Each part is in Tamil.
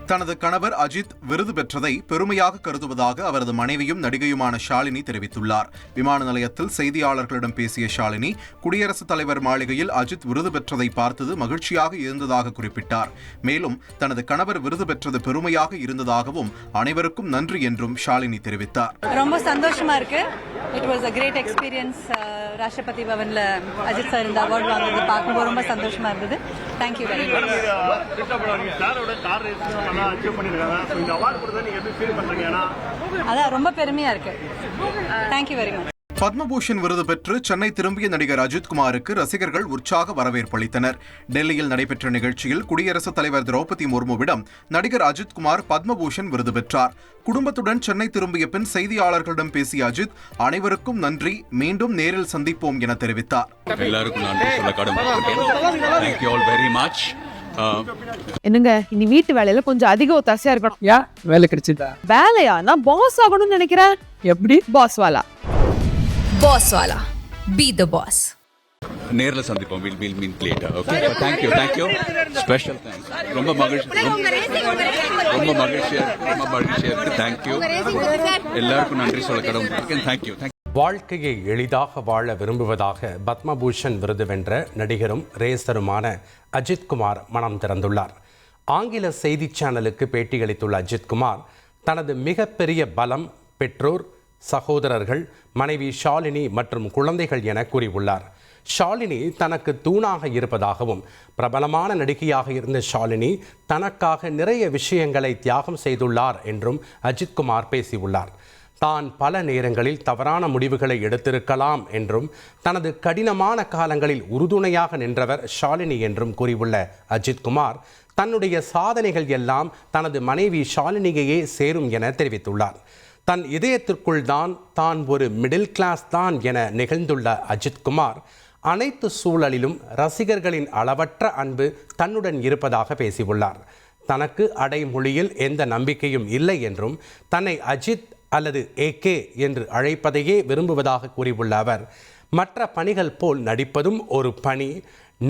தனது கணவர் அஜித் விருது பெற்றதை பெருமையாக கருதுவதாக அவரது மனைவியும் நடிகையுமான ஷாலினி தெரிவித்துள்ளார். விமான நிலையத்தில் செய்தியாளர்களிடம் பேசிய ஷாலினி, குடியரசுத் தலைவர் மாளிகையில் அஜித் விருது பெற்றதை பார்த்தது மகிழ்ச்சியாக இருந்ததாக குறிப்பிட்டார். மேலும் தனது கணவர் விருது பெற்றது பெருமையாக இருந்ததாகவும் அனைவருக்கும் நன்றி என்றும் ஷாலினி தெரிவித்தார். ரொம்ப சந்தோஷமா இருக்கு. It was a great experience. Rashtrapati பவன்ல அஜித் சார் இந்த அவார்ட் வாங்குறது பார்க்கும்போது ரொம்ப சந்தோஷமா இருந்தது. Thank you very much. அதான் ரொம்ப பெருமையா இருக்கு. Thank you very much. பத்மபூஷன் விருது பெற்று சென்னை திரும்பிய நடிகர் அஜித்குமாருக்கு ரசிகர்கள் உற்சாக வரவேற்பு அளித்தனர். டெல்லியில் நடைபெற்ற நிகழ்ச்சியில் குடியரசுத் தலைவர் திரௌபதி முர்முவிடம் நடிகர் அஜித்குமார் பத்மபூஷன் விருது பெற்றார். குடும்பத்துடன் சென்னை திரும்பிய பின் செய்தியாளர்களிடம் பேசிய அஜித், அனைவருக்கும் நன்றி, மீண்டும் நேரில் சந்திப்போம் என தெரிவித்தார். என்னங்க, இனி வீட்டு வேலையில கொஞ்சம் அதிக ஒத்தாசையா இருக்கணும். யா வேலை கிடைச்சதா? வேலையா? நான் பாஸ் ஆகணும்னு நினைக்கிறேன். எப்படி? பாஸ் வாலா. Boss wala. Be the boss. நேர்ல சந்திப்போம். we'll meet later. Okay. Thank you. Special thanks. ரொம்ப மகிழ்ச்சியா இருக்கு. Thank you. எல்லாருக்கும் நன்றி சொல்ல கடமைப்பட்டிருக்கேன். Thank you. வாழ்க்கையை எளிதாக வாழ விரும்புவதாக பத்மபூஷன் விருது வென்ற நடிகரும் ரேசருமான அஜித்குமார் மனம் திறந்துள்ளார். ஆங்கில செய்தி சேனலுக்கு பேட்டியளித்துள்ள அஜித்குமார் தனது மிகப்பெரிய பலம் பெற்றோர், சகோதரர்கள், மனைவி ஷாலினி மற்றும் குழந்தைகள் என கூறியுள்ளார். ஷாலினி தனக்கு தூணாக இருப்பதாகவும், பிரபலமான நடிகையாக இருந்த ஷாலினி தனக்காக நிறைய விஷயங்களை தியாகம் செய்துள்ளார் என்றும் அஜித்குமார் பேசியுள்ளார். தான் பல நேரங்களில் தவறான முடிவுகளை எடுத்திருக்கலாம் என்றும், தனது கடினமான காலங்களில் உறுதுணையாக நின்றவர் ஷாலினி என்றும் கூறியுள்ள அஜித்குமார் தன்னுடைய சாதனைகள் எல்லாம் தனது மனைவி ஷாலினியையே சேரும் என தெரிவித்துள்ளார். தன் இதயத்திற்குள் தான் ஒரு மிடில் கிளாஸ் தான் என நிகழ்ந்துள்ள அஜித்குமார் அனைத்து சூழலிலும் ரசிகர்களின் அளவற்ற அன்பு தன்னுடன் இருப்பதாக பேசியுள்ளார். தனக்கு அடைமொழியில் எந்த நம்பிக்கையும் இல்லை என்றும், தன்னை அஜித் அல்லது ஏகே என்று அழைப்பதையே விரும்புவதாக கூறியுள்ள அவர், மற்ற பணிகள் போல் நடிப்பதும் ஒரு பணி,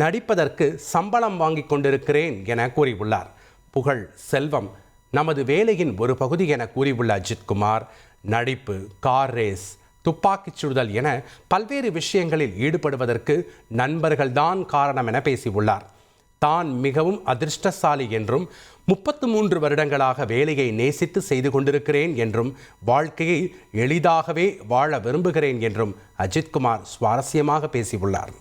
நடிப்பதற்கு சம்பளம் வாங்கி கொண்டிருக்கிறேன் என கூறியுள்ளார். புகழ், செல்வம் நமது வேலையின் ஒரு பகுதி என கூறியுள்ள அஜித்குமார், நடிப்பு, கார் ரேஸ், துப்பாக்கிச் சுடுதல் என பல்வேறு விஷயங்களில் ஈடுபடுவதற்கு நண்பர்கள்தான் காரணம் என பேசியுள்ளார். தான் மிகவும் அதிர்ஷ்டசாலி என்றும், 33 வருடங்களாக வேலையை நேசித்து செய்து கொண்டிருக்கிறேன் என்றும், வாழ்க்கையை எளிதாகவே வாழ விரும்புகிறேன் என்றும் அஜித்குமார் சுவாரஸ்யமாக பேசியுள்ளார்.